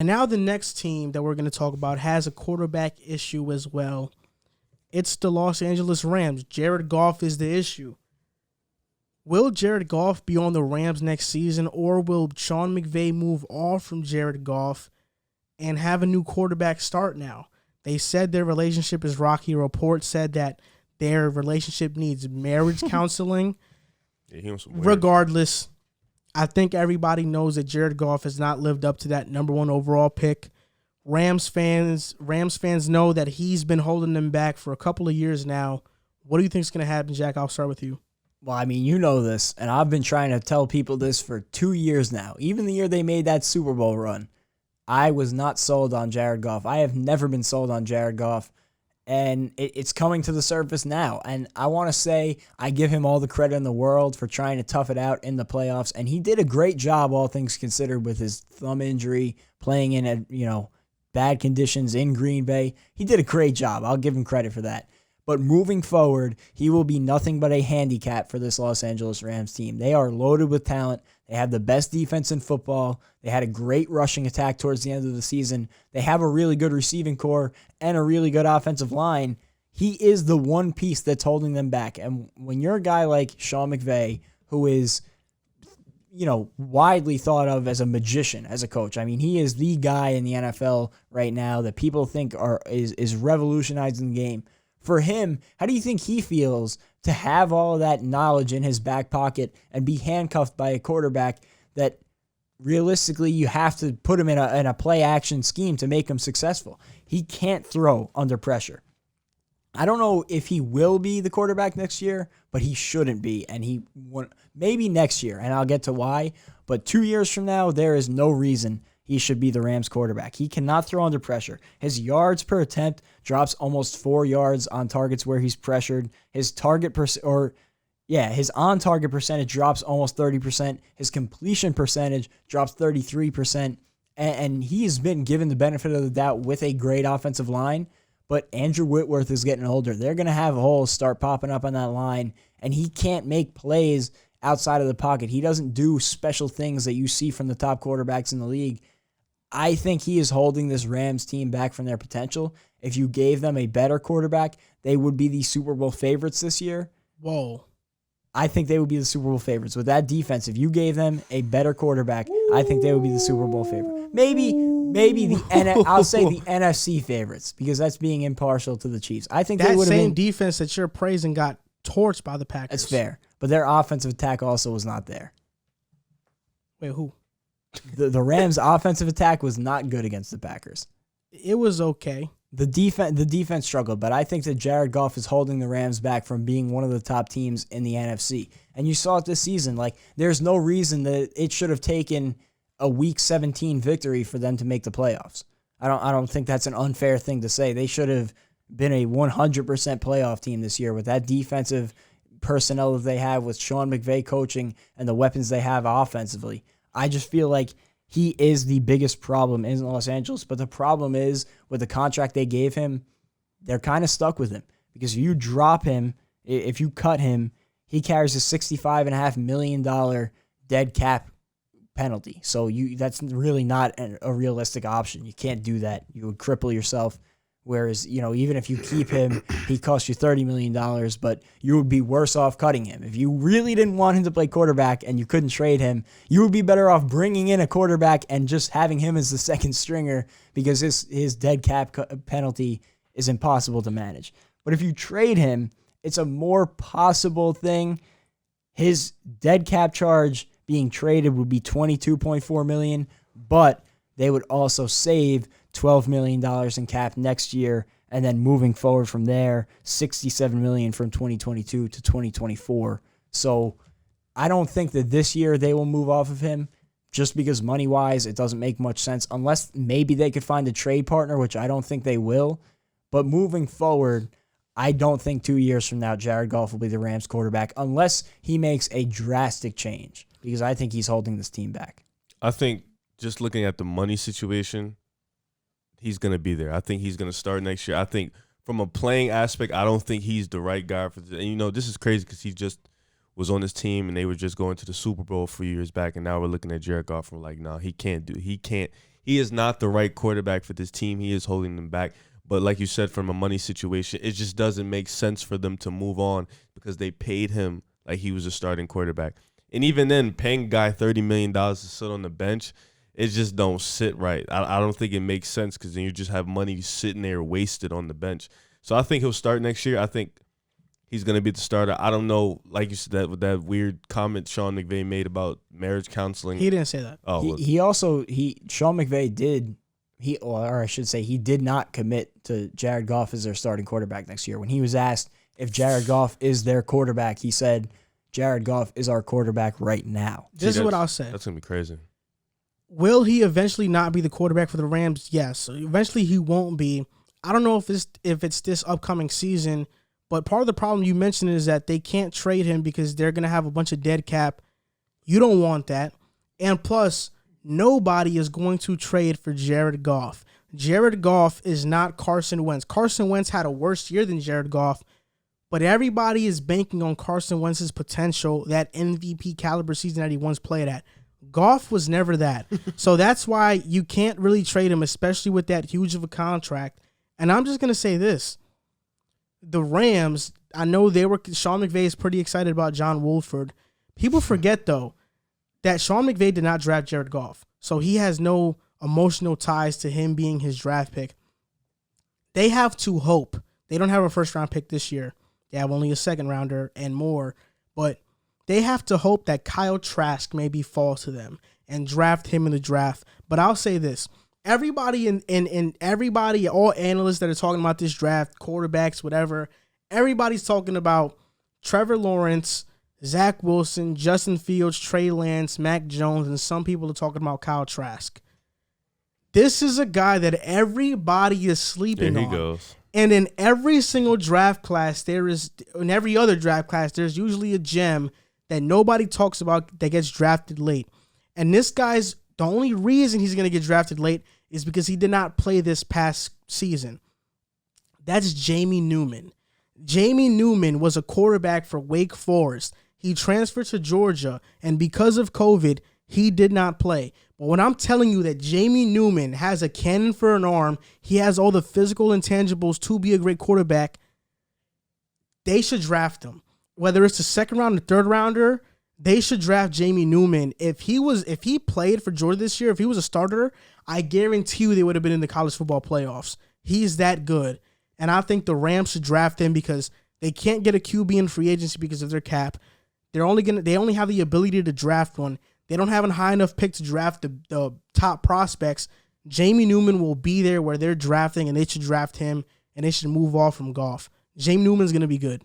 And now the next team that we're going to talk about has a quarterback issue as well. It's the Los Angeles Rams. Jared Goff is the issue. Will Jared Goff be on the Rams next season, or will Sean McVay move off from Jared Goff and have a new quarterback start now? They said their relationship is rocky. A report said that their relationship needs marriage counseling. Regardless, I think everybody knows that Jared Goff has not lived up to that number 1 overall pick. Rams fans know that he's been holding them back for a couple of years now. What do you think is going to happen, Jack? I'll start with you. Well, I mean, you know this, and I've been trying to tell people this for 2 years now. Even the year they made that Super Bowl run, I was not sold on Jared Goff. I have never been sold on Jared Goff, and it's coming to the surface now. And I want to say I give him all the credit in the world for trying to tough it out in the playoffs, and he did a great job, all things considered, with his thumb injury, playing in bad conditions in Green Bay. He did a great job. I'll give him credit for that. But moving forward, he will be nothing but a handicap for this Los Angeles Rams team. They are loaded with talent. They have the best defense in football. They had a great rushing attack towards the end of the season. They have a really good receiving core and a really good offensive line. He is the one piece that's holding them back. And when you're a guy like Sean McVay, who is, widely thought of as a magician, as a coach. I mean, he is the guy in the NFL right now that people think is revolutionizing the game. For him, how do you think he feels to have all of that knowledge in his back pocket and be handcuffed by a quarterback that realistically you have to put him in a play-action scheme to make him successful? He can't throw under pressure. I don't know if he will be the quarterback next year, but he shouldn't be. And maybe next year, and I'll get to why. But 2 years from now, there is no reason he should be the Rams quarterback. He cannot throw under pressure. His yards per attempt drops almost 4 yards on targets where he's pressured. His on-target percentage drops almost 30%. His completion percentage drops 33%. And he's been given the benefit of the doubt with a great offensive line. But Andrew Whitworth is getting older. They're going to have holes start popping up on that line, and he can't make plays outside of the pocket. He doesn't do special things that you see from the top quarterbacks in the league. I think he is holding this Rams team back from their potential. If you gave them a better quarterback, they would be the Super Bowl favorites this year. Whoa. I think they would be the Super Bowl favorites. With that defense, if you gave them a better quarterback, I think they would be the Super Bowl favorite. Maybe I'll say the NFC favorites, because that's being impartial to the Chiefs. I think that they would have same been, defense that you're praising got torched by the Packers. That's fair, but their offensive attack also was not there. Wait, who? The Rams' offensive attack was not good against the Packers. It was okay. The defense struggled, but I think that Jared Goff is holding the Rams back from being one of the top teams in the NFC. And you saw it this season. Like, there's no reason that it should have taken a Week 17 victory for them to make the playoffs. I don't think that's an unfair thing to say. They should have been a 100% playoff team this year with that defensive personnel that they have, with Sean McVay coaching and the weapons they have offensively. I just feel like he is the biggest problem in Los Angeles, but the problem is with the contract they gave him, they're kind of stuck with him, because if you drop him, if you cut him, he carries a $65.5 million dead cap penalty. So that's really not a realistic option. You can't do that. You would cripple yourself. Whereas, even if you keep him, he costs you $30 million, but you would be worse off cutting him. If you really didn't want him to play quarterback and you couldn't trade him, you would be better off bringing in a quarterback and just having him as the second stringer, because his dead cap penalty is impossible to manage. But if you trade him, it's a more possible thing. His dead cap charge being traded would be $22.4 million, but they would also save $12 million in cap next year, and then moving forward from there, $67 million from 2022 to 2024. So I don't think that this year they will move off of him, just because money-wise it doesn't make much sense, unless maybe they could find a trade partner, which I don't think they will. But moving forward, I don't think 2 years from now Jared Goff will be the Rams quarterback, unless he makes a drastic change, because I think he's holding this team back. I think just looking at the money situation, he's going to be there. I think he's going to start next year. I think from a playing aspect, I don't think he's the right guy for this. And, this is crazy because he just was on this team and they were just going to the Super Bowl a few years back, and now we're looking at Jared Goff and we're like, no, he can't he is not the right quarterback for this team. He is holding them back. But like you said, from a money situation, it just doesn't make sense for them to move on because they paid him like he was a starting quarterback. And even then, paying a guy $30 million to sit on the bench, it just don't sit right. I don't think it makes sense because then you just have money sitting there wasted on the bench. So I think he'll start next year. I think he's going to be the starter. I don't know, like you said, that weird comment Sean McVay made about marriage counseling. He didn't say that. Oh, Sean McVay did. He did not commit to Jared Goff as their starting quarterback next year. When he was asked if Jared Goff is their quarterback, he said, Jared Goff is our quarterback right now. This is what I'll say. That's going to be crazy. Will he eventually not be the quarterback for the Rams? Yes. Eventually he won't be. I don't know if it's this upcoming season, but part of the problem you mentioned is that they can't trade him because they're going to have a bunch of dead cap. You don't want that. And plus, nobody is going to trade for Jared Goff. Jared Goff is not Carson Wentz. Carson Wentz had a worse year than Jared Goff, but everybody is banking on Carson Wentz's potential, that MVP caliber season that he once played at. Goff was never that. So that's why you can't really trade him, especially with that huge of a contract. And I'm just going to say this. The Rams, I know Sean McVay is pretty excited about John Wolford. People forget, though, that Sean McVay did not draft Jared Goff. So he has no emotional ties to him being his draft pick. They have to hope. They don't have a first-round pick this year. They have only a second-rounder and more. But they have to hope that Kyle Trask maybe falls to them and draft him in the draft. But I'll say this. Everybody everybody, all analysts that are talking about this draft, quarterbacks, whatever, everybody's talking about Trevor Lawrence, Zach Wilson, Justin Fields, Trey Lance, Mac Jones, and some people are talking about Kyle Trask. This is a guy that everybody is sleeping on. There he goes. And in every single draft class, in every other draft class, there's usually a gem that nobody talks about that gets drafted late. And this guy's, the only reason he's going to get drafted late is because he did not play this past season. That's Jamie Newman. Jamie Newman was a quarterback for Wake Forest. He transferred to Georgia, and because of COVID, he did not play. But when I'm telling you that Jamie Newman has a cannon for an arm, he has all the physical intangibles to be a great quarterback, they should draft him. Whether it's the second round or third rounder, they should draft Jamie Newman. If he played for Georgia this year, if he was a starter, I guarantee you they would have been in the college football playoffs. He's that good. And I think the Rams should draft him because they can't get a QB in free agency because of their cap. They only have the ability to draft one. They don't have a high enough pick to draft the top prospects. Jamie Newman will be there where they're drafting, and they should draft him, and they should move off from Goff. Jamie Newman's going to be good.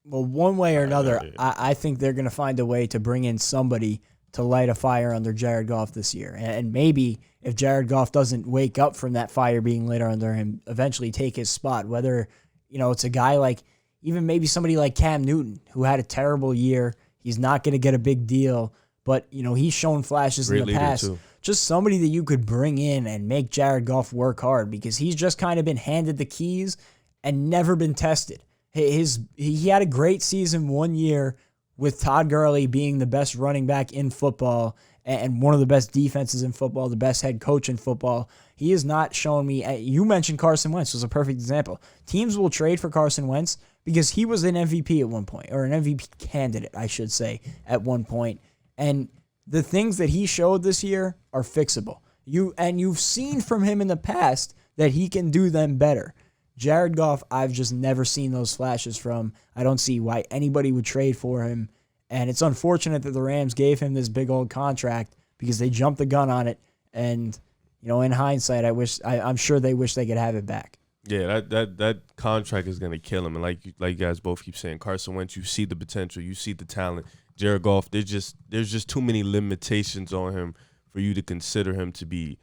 Well, one way or another, I think they're going to find a way to bring in somebody to light a fire under Jared Goff this year. And maybe if Jared Goff doesn't wake up from that fire being lit under him, eventually take his spot. Whether, it's a guy like, even maybe somebody like Cam Newton, who had a terrible year. He's not going to get a big deal, but, he's shown flashes in the past. Too. Just somebody that you could bring in and make Jared Goff work hard because he's just kind of been handed the keys and never been tested. He had a great season one year with Todd Gurley being the best running back in football and one of the best defenses in football, the best head coach in football. He has not shown me. You mentioned Carson Wentz was a perfect example. Teams will trade for Carson Wentz because he was an MVP at one point, or an MVP candidate, I should say, at one point. And the things that he showed this year are fixable. You've seen from him in the past that he can do them better. Jared Goff, I've just never seen those flashes from. I don't see why anybody would trade for him. And it's unfortunate that the Rams gave him this big old contract because they jumped the gun on it. And, in hindsight, I'm sure they wish they could have it back. Yeah, that contract is gonna kill him. And like you guys both keep saying, Carson Wentz, you see the potential, you see the talent. Jared Goff, there's just too many limitations on him for you to consider him to be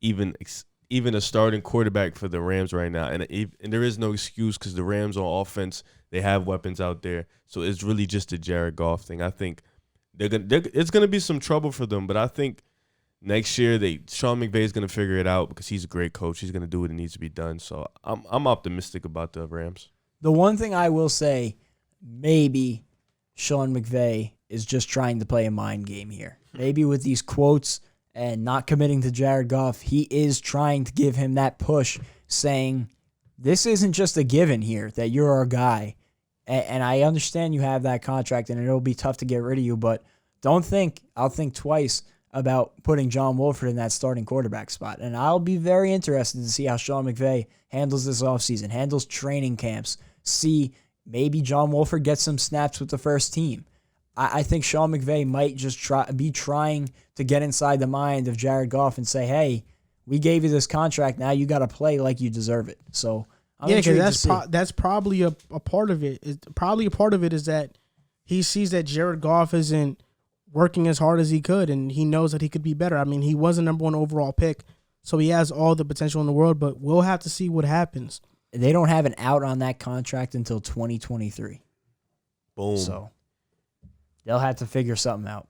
even a starting quarterback for the Rams right now. And there is no excuse because the Rams on offense, they have weapons out there. So it's really just a Jared Goff thing. I think it's gonna be some trouble for them, but I think next year Sean McVay is gonna figure it out because he's a great coach. He's gonna do what needs to be done. So I'm optimistic about the Rams. The one thing I will say, maybe Sean McVay is just trying to play a mind game here. Maybe with these quotes and not committing to Jared Goff, he is trying to give him that push, saying, this isn't just a given here that you're our guy. And I understand you have that contract and it'll be tough to get rid of you, but I'll think twice about putting John Wolford in that starting quarterback spot. And I'll be very interested to see how Sean McVay handles this offseason, handles training camps, see maybe John Wolford gets some snaps with the first team. I think Sean McVay might just be trying to get inside the mind of Jared Goff and say, hey, we gave you this contract, now you got to play like you deserve it. So I'm intrigued to see. That's probably a part of it. Probably a part of it is that he sees that Jared Goff isn't working as hard as he could, and he knows that he could be better. I mean, he was a number 1 overall pick, so he has all the potential in the world, but we'll have to see what happens. They don't have an out on that contract until 2023. Boom. So they'll have to figure something out.